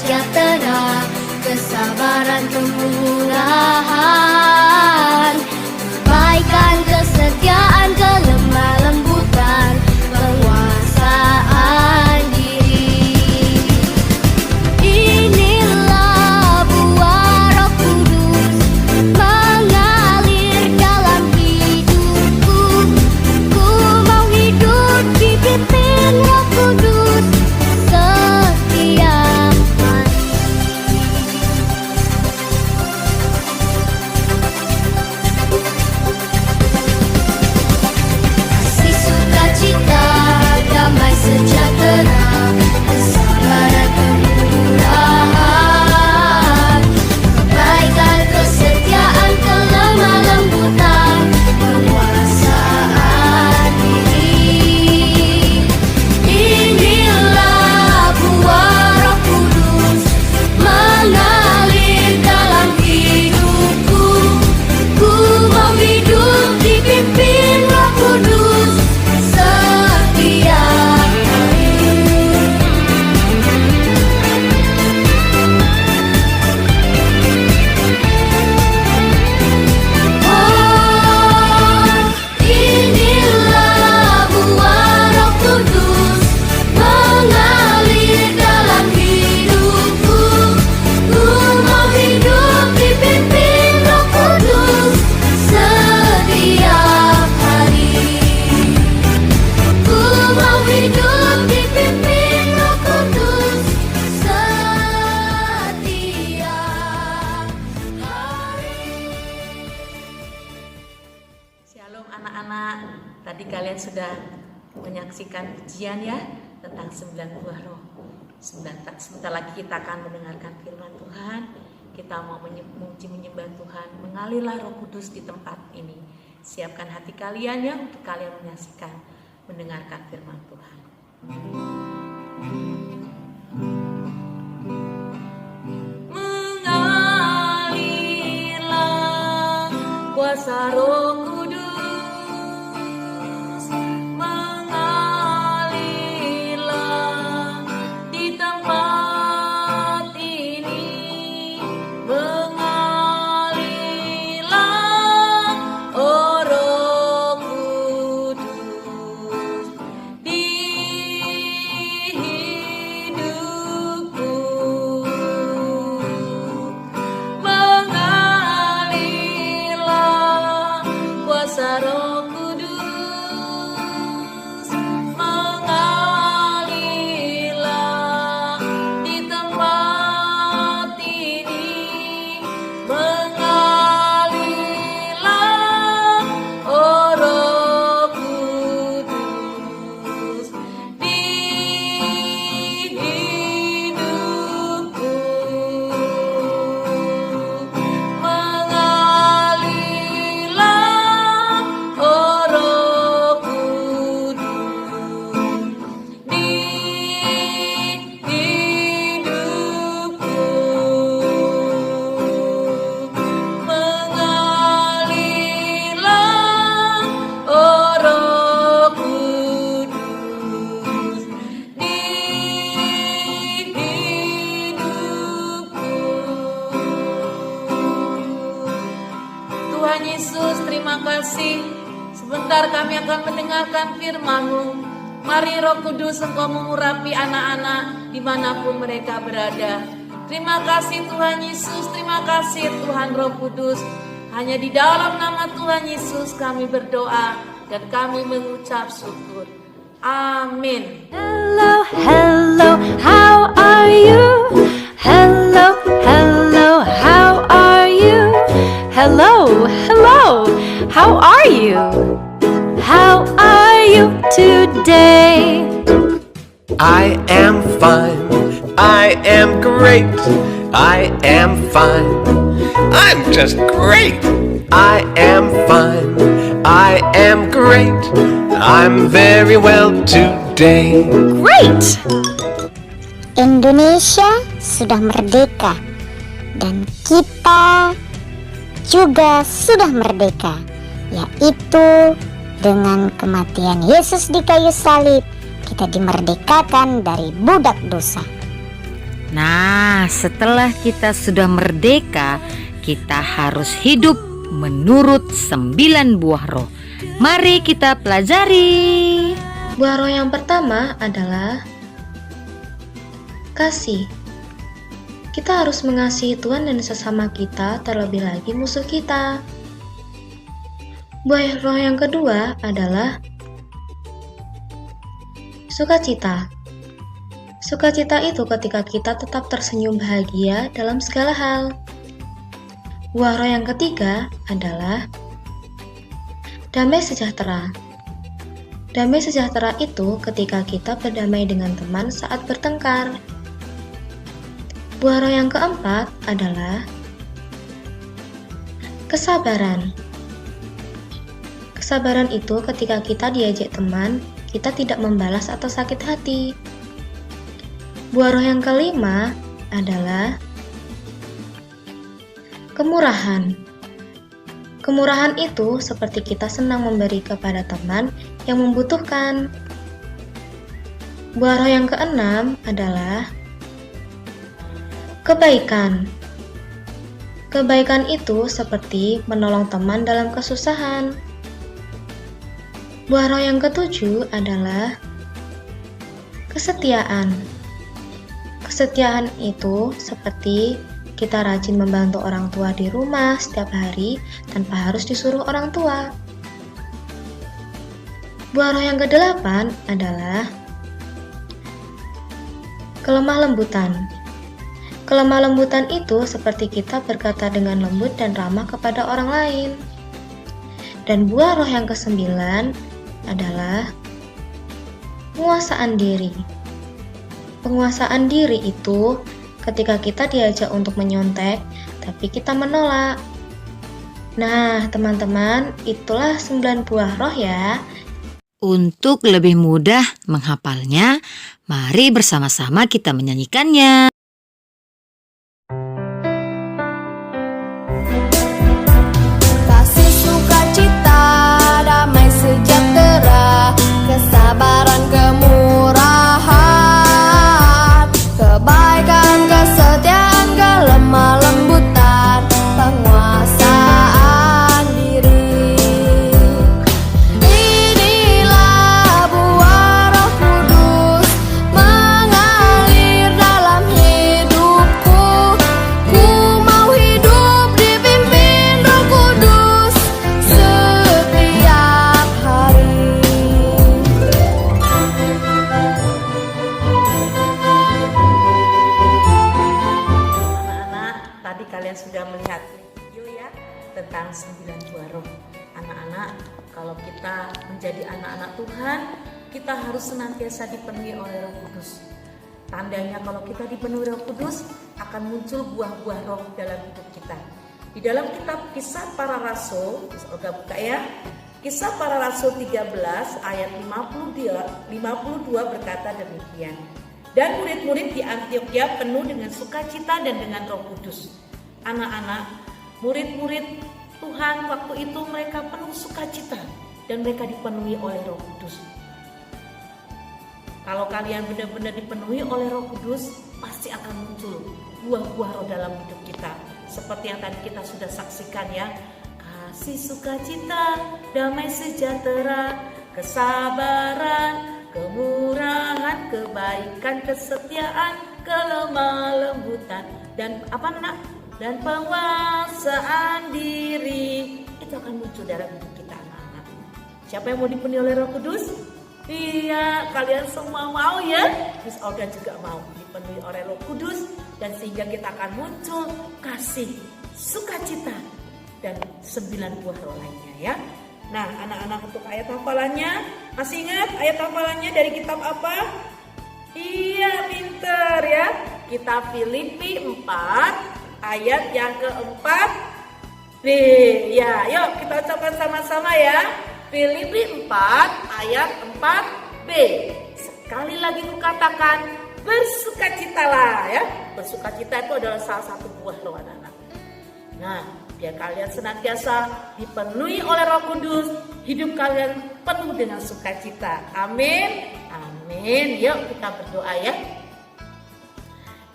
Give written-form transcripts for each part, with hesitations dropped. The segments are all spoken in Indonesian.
sejahtera, kesabaran, kemurahan, kebaikan, kesetiaan, kelemah lembutan, penguasaan diri. Inilah buah Roh Kudus mengalir dalam hidupku. Ku mau hidup dipimpin Roh Kudus setiap hari. Kasih, sukacita, damai, sejahtera, kesabaran, kemurahan, kebaikan, kesetiaan, kelemah lembutan, penguasaan diri. Inilah buah Roh Kudus mengalir dalam hidupku. Ku mau hidup dipimpin Roh Kudus setiap hari. Oh, inilah buah Roh Kudus mengalir dalam hidupku. Ku mau hidup dipimpin Roh Kudus setiap hari. Ku mau hidup dipimpin Roh Kudus setiap hari. Shalom anak-anak, tadi kalian sudah menyaksikan pujian ya tentang 9 buah roh. Sebentar lagi kita akan mendengarkan firman Tuhan. Kita mau memuji menyembah Tuhan. Mengalirlah Roh Kudus di tempat ini. Siapkan hati kalian ya untuk kalian menyaksikan, mendengarkan firman Tuhan. Mengalirlah kuasa Roh Kudus, mengalirlah di tempat ini, mengalirlah oh Roh Kudus di hidupku, mengalirlah kuasa Roh Kudus, mengalirlah di tempat ini, mengalirlah oh Roh Kudus di hidupku, mengalirlah oh Roh Kudus di hidupku, mengalirlah oh Roh Kudus di hidupku. Tuhan Yesus, terima kasih. Sebentar kami akan mendengarkan firman-Mu. Mari Roh Kudus, Engkau mengurapi anak-anak dimanapun mereka berada. Terima kasih Tuhan Yesus, terima kasih Tuhan Roh Kudus. Hanya di dalam nama Tuhan Yesus kami berdoa dan kami mengucap syukur. Amin. Hello, hello, how are you? Hello, hello, how are you? Hello, hello, how are you? How are you today? I am fine. I am great. I am fine. I'm just great. I am fine. I am great. I'm very well today. Great! Indonesia sudah merdeka dan kita juga sudah merdeka, yaitu dengan kematian Yesus di kayu salib. Kita dimerdekakan dari budak dosa. Nah, setelah kita sudah merdeka, kita harus hidup menurut 9 buah roh. Mari kita pelajari. Buah roh yang pertama adalah kasih. Kita harus mengasihi Tuhan dan sesama kita, terlebih lagi musuh kita. Buah roh yang kedua adalah sukacita. Sukacita itu ketika kita tetap tersenyum bahagia dalam segala hal. Buah roh yang ketiga adalah damai sejahtera. Damai sejahtera itu ketika kita berdamai dengan teman saat bertengkar. Buah roh yang keempat adalah kesabaran. Kesabaran itu ketika kita diajak teman, kita tidak membalas atau sakit hati. Buah roh yang kelima adalah kemurahan. Kemurahan itu seperti kita senang memberi kepada teman yang membutuhkan. Buah roh yang keenam adalah kebaikan. Kebaikan itu seperti menolong teman dalam kesusahan. Buah roh yang ketujuh adalah kesetiaan. Kesetiaan itu seperti kita rajin membantu orang tua di rumah setiap hari tanpa harus disuruh orang tua. Buah roh yang kedelapan adalah kelemah lembutan. Kelemah lembutan itu seperti kita berkata dengan lembut dan ramah kepada orang lain. Dan buah roh yang kesembilan adalah penguasaan diri. Penguasaan diri itu ketika kita diajak untuk menyontek, tapi kita menolak. Nah, teman-teman, itulah 9 buah roh ya. Untuk lebih mudah menghafalnya, mari bersama-sama kita menyanyikannya. Kasih, sukacita, damai sejahtera, kesabaran, kemurahan, kebaikan, kesetiaan, kelemah lembutan, penguasaan diri. Inilah buah Roh Kudus mengalir dalam hidupku. Ku mau hidup dipimpin Roh Kudus setiap hari. Anak-anak, tadi kalian sudah melihat video ya tentang 9 buah roh. Anak-anak, kalau kita menjadi anak-anak Tuhan, kita harus senantiasa dipenuhi oleh Roh Kudus. Tandanya kalau kita dipenuhi Roh Kudus, akan muncul buah-buah roh dalam hidup kita. Di dalam kitab Kisah Para Rasul, Olga buka ya. Kisah Para Rasul 13 ayat 52 berkata demikian. Dan murid-murid di Antiokhia penuh dengan sukacita dan dengan Roh Kudus. Anak-anak, murid-murid Tuhan waktu itu mereka penuh sukacita dan mereka dipenuhi oleh Roh Kudus. Kalau kalian benar-benar dipenuhi oleh Roh Kudus, pasti akan muncul buah-buah roh dalam hidup kita. Seperti yang tadi kita sudah saksikan ya. Kasih, sukacita, damai sejahtera, kesabaran, kemurahan, kebaikan, kesetiaan, kelemah lembutan, dan apa nak? Dan penguasaan diri. Itu akan muncul dalam hidup kita anak-anak. Siapa yang mau dipenuhi oleh Roh Kudus? Iya, kalian semua mau ya? Miss Olga juga mau dipenuhi oleh Roh Kudus, dan sehingga kita akan muncul kasih, sukacita, dan 9 buah roh lainnya ya. Nah, anak-anak, untuk ayat hafalannya, masih ingat ayat hafalannya dari kitab apa? Iya, pinter ya. Kitab Filipi 4 ayat yang keempat B. Ya, yuk kita ucapkan sama-sama ya. Filipi 4 ayat 4b. Sekali lagi kukatakan, bersukacitalah ya. Bersukacita itu adalah salah satu buah roh anak-anak. Nah, biar kalian senantiasa dipenuhi oleh Roh Kudus, hidup kalian penuh dengan sukacita. Amin. Amin. Yuk kita berdoa ya.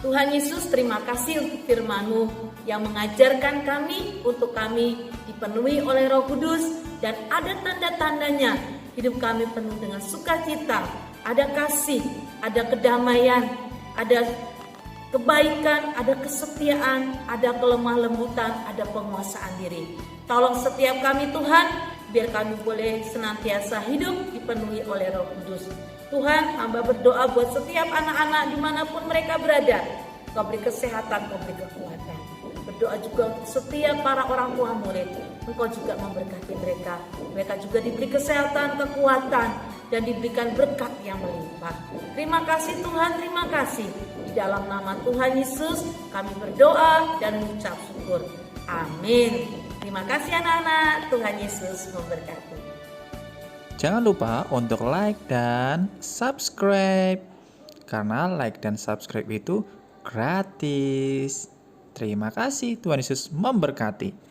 Tuhan Yesus, terima kasih untuk firman-Mu yang mengajarkan kami untuk kami dipenuhi oleh Roh Kudus dan ada tanda-tandanya hidup kami penuh dengan sukacita, ada kasih, ada kedamaian, ada kebaikan, ada kesetiaan, ada kelemah lembutan, ada penguasaan diri. Tolong setiap kami Tuhan, biar kami boleh senantiasa hidup dipenuhi oleh Roh Kudus. Tuhan, hamba berdoa buat setiap anak-anak dimanapun mereka berada. Kau beri kesehatan, Kau beri kekuatan. Berdoa juga untuk setiap para orang tua murid. Engkau juga memberkati mereka. Mereka juga diberi kesehatan, kekuatan, dan diberikan berkat yang melimpah. Terima kasih Tuhan, terima kasih. Di dalam nama Tuhan Yesus kami berdoa dan mengucap syukur. Amin. Terima kasih anak-anak. Tuhan Yesus memberkati. Jangan lupa untuk like dan subscribe. Karena like dan subscribe itu gratis. Terima kasih, Tuhan Yesus memberkati.